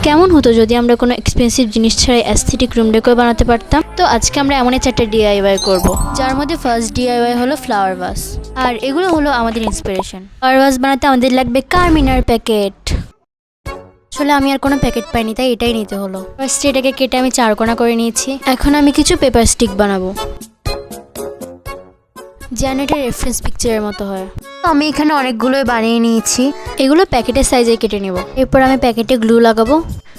কেমন হতো যদি আমরা কোনো এক্সপেন্সিভ জিনিস ছাড়াই অ্যাস্থেটিক রুম ডেকোর বানাতে পারতাম। তো আজকে আমরা এমনই 4টা DIY করব, যার মধ্যে ফার্স্ট DIY হলো ফ্লাওয়ার ভাস। আর এগুলো হলো আমাদের ইন্সপিরেশন। ফ্লাওয়ার ভাস বানাতে আমাদের লাগবে কারমিনার প্যাকেট। আসলে আমি আর কোনো প্যাকেট পাইনি, তাই এটাই নিতে হলো। ফার্স্ট এটাকে কেটে আমি 4 কোনা করে নিয়েছি। এখন আমি কিছু পেপার স্টিক বানাবো, যেন এটা রেফারেন্স পিকচারের মতো হয়। তো আমি এখানে অনেকগুলোই বানিয়ে নিয়েছি। এগুলো প্যাকেটের সাইজে কেটে নেব। এরপর আমি প্যাকেটে গ্লু লাগাবো।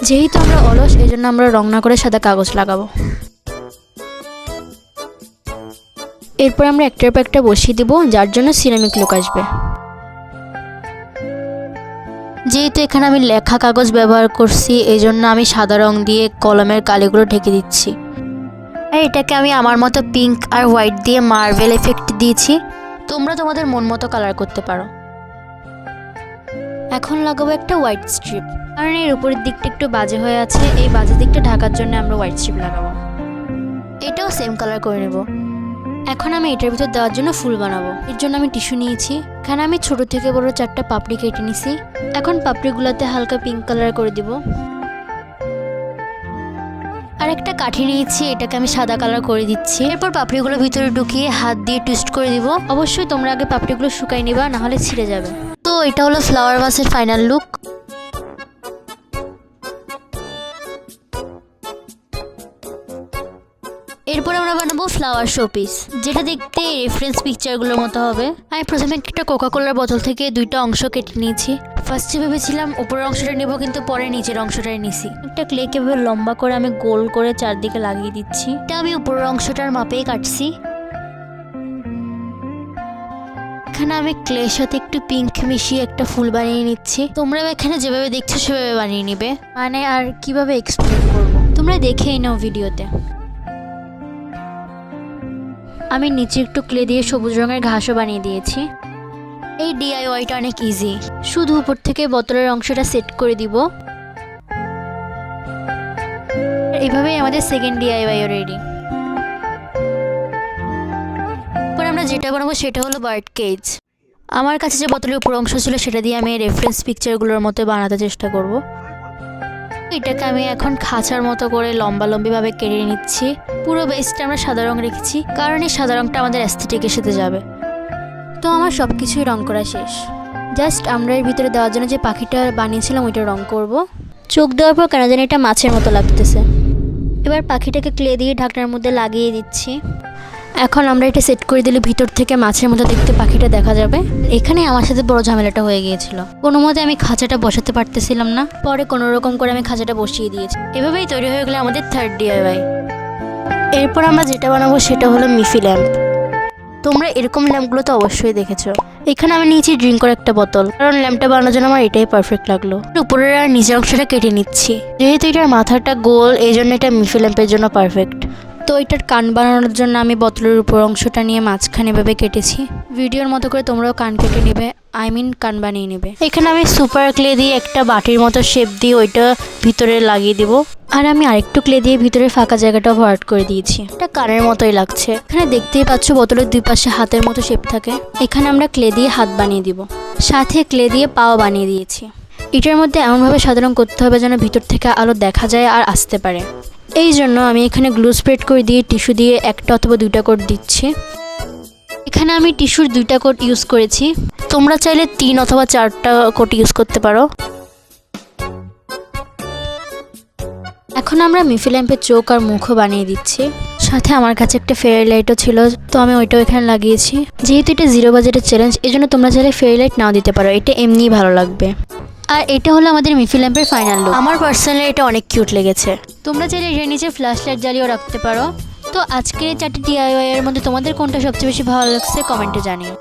যেহেতু আমরা অলস, এই জন্য আমরা রং না করে সাদা কাগজ লাগাবো। এরপর আমরা একটার পর একটা বসিয়ে দিব, যার জন্য সিরামিক লুক আসবে। যেহেতু এখানে আমি লেখা কাগজ ব্যবহার করছি, এই জন্য আমি সাদা রং দিয়ে কলমের কালিগুলো ঢেকে দিচ্ছি। আর এটাকে আমি আমার মতো পিঙ্ক আর হোয়াইট দিয়ে মার্বেল এফেক্ট দিয়েছি। তোমরা তোমাদের মন মতো কালার করতে পারো। এখন লাগাবো একটা হোয়াইট স্ট্রিপ, কারণ এর উপরের দিকটা একটু বাজে হয়ে আছে। এই বাজে দিকটা ঢাকার জন্য আমরা হোয়াইট স্ট্রিপ লাগাবো। এটাও সেম কালার করে নেব। এখন আমি এটার ভিতর দেওয়ার জন্য ফুল বানাবো। এর জন্য আমি টিস্যু নিয়েছি। এখানে আমি ছোট থেকে বড় 4টা পাপড়ি কেটে নিছি। এখন পাপড়িগুলোতে হালকা পিঙ্ক কালার করে দিব। আর একটা কাঠি নিয়েছি, এটাকে আমি সাদা কালার করে দিচ্ছি। এরপর পাপড়িগুলো ভিতরে ঢুকিয়ে হাত দিয়ে টুইস্ট করে দিব। অবশ্যই তোমরা আগে পাপড়িগুলো শুকাই নিবা, না হলে ছিঁড়ে যাবে। তো এটা হলো ফ্লাওয়ার ভাসের ফাইনাল লুক। এরপর আমরা বানাবো ফ্লাওয়ার শোপিস, যেটা দেখতে রেফারেন্স পিকচারগুলোর মতো হবে। আমি প্রথমে একটা কোকাকোলার বোতল থেকে 2টা অংশ কেটে নিয়েছি। ফার্স্টে ভেবেছিলাম উপরের অংশটা নেব, কিন্তু পরে নিচের অংশটাই নিছি। একটা ক্লেকে ভেবে লম্বা করে আমি গোল করে চারদিকে লাগিয়ে দিচ্ছি। এটা আমি উপরের অংশটার মাপেই কাটছি। এখানে আমি ক্লের সাথে একটু পিঙ্ক মিশিয়ে একটা ফুল বানিয়ে নিচ্ছি। তোমরা এখানে যেভাবে দেখছো সেভাবে বানিয়ে নিবে। মানে আর কিভাবে এক্সপ্লেন করবো, তোমরা দেখেই নাও ভিডিওতে। আমি নিচে একটু ক্লে দিয়ে সবুজ রঙের ঘাসও বানিয়ে দিয়েছি। এই DIYটা অনেক ইজি। শুধু উপর থেকে বোতলের অংশটা সেট করে দিব। এইভাবেই আমাদের সেকেন্ড DIY রেডি। পর আমরা যেটা বানাবো সেটা হলো বার্ড কেজ। আমার কাছে যে বোতলের উপর অংশ ছিল সেটা দিয়ে আমি রেফারেন্স পিকচারগুলোর মতো বানাতে চেষ্টা করব। এটাকে আমি এখন খাঁচার মতো করে লম্বালম্বিভাবে কেটে নিচ্ছি। পুরো বেসটা আমরা সাদা রং রেখেছি, কারণ এই সাদা রংটা আমাদের অ্যাস্থেটিকের সাথে যাবে। তো আমার সব কিছুই রং করা শেষ। জাস্ট আমরা এর ভিতরে দেওয়ার জন্য যে পাখিটা বানিয়েছিলাম ওইটা রং করব। চোখ দেওয়ার পর কেন জানি এটা মাছের মতো লাগতেছে। এবার পাখিটাকে ক্লে দিয়ে ঢাকনার মধ্যে লাগিয়ে দিচ্ছি। এখন আমরা এটা সেট করে দিলে ভিতর থেকে মাছের মতো দেখতে পাখিটা দেখা যাবে। এখানে আমার সাথে বড় ঝামেলাটা হয়ে গিয়েছিল। কোনো মতে আমি খাঁচাটা বসাতে পারতেছিলাম না। পরে কোনো রকম করে আমি খাঁচাটা বসিয়ে দিয়েছি। এভাবেই তৈরি হয়ে গেলো আমাদের থার্ড DIY। এরপর আমরা যেটা বানাবো সেটা হলো মিফি ল্যাম্প। তোমরা এরকম ল্যাম্পগুলো তো অবশ্যই দেখেছো। এখানে আমি নিয়েছি ড্রিঙ্কের একটা বোতল, কারণ ল্যাম্পটা বানানোর জন্য আমার এটাই পারফেক্ট লাগলো। উপরের আর নিচের অংশটা কেটে নিচ্ছি। যেহেতু এটার মাথাটা গোল, এই জন্য এটা মিফি ল্যাম্পের জন্য পারফেক্ট। তো এটার কান বানানোর জন্য আমি বোতলের উপর অংশটা নিয়ে মাঝখানে এভাবে কেটেছি। ভিডিওর মতো করে তোমরাও কান কেটে নেবে, কান বানিয়ে নেবে। এখানে আমি সুপার ক্লে দিয়ে একটা বাটির মতো শেপ দিয়ে ওইটা ভিতরে লাগিয়ে দিব। আর আমি আরেকটু ক্লে দিয়ে ভিতরে ফাঁকা জায়গাটা ভরাট করে দিয়েছি। এটা কানের মতোই লাগছে। এখানে দেখতেই পাচ্ছ বোতলের 2 পাশে হাতের মতো শেপ থাকে। এখানে আমরা ক্লে দিয়ে হাত বানিয়ে দিব, সাথে ক্লে দিয়ে পাও বানিয়ে দিয়েছি। এটার মধ্যে এমনভাবে সাদা রং করতে হবে যেন ভিতর থেকে আলো দেখা যায় আর আসতে পারে। এই জন্য আমি এখানে গ্লু স্প্রেড করে দিয়ে টিস্যু দিয়ে 1টা অথবা 2টা কোট দিচ্ছি। এখানে আমি টিস্যুর 2টা কোট ইউজ করেছি। তোমরা চাইলে 3 অথবা 4টা কোট ইউজ করতে পারো। এখন আমরা মিফি ল্যাম্পের চোখ আর মুখও বানিয়ে দিচ্ছি। সাথে আমার কাছে একটা ফেয়ার লাইটও ছিল, তো আমি ওইটাও এখানে লাগিয়েছি। যেহেতু এটা 0 বাজেটের চ্যালেঞ্জ, এই জন্য তোমরা চাইলে ফেয়ার লাইট নাও দিতে পারো, এটা এমনিই ভালো লাগবে। আর এটা হলো আমাদের মিফি ল্যাম্পের ফাইনাল লুক। আমার পার্সোনালি এটা অনেক কিউট লেগেছে। তোমরা চাইলে এর নিচে ফ্ল্যাশ লাইট জ্বালিয়েও রাখতে পারো। তো আজকের এই 4টি DIY এর মধ্যে তোমাদের কোনটা সবচেয়ে বেশি ভালো লাগছে কমেন্টে জানিও।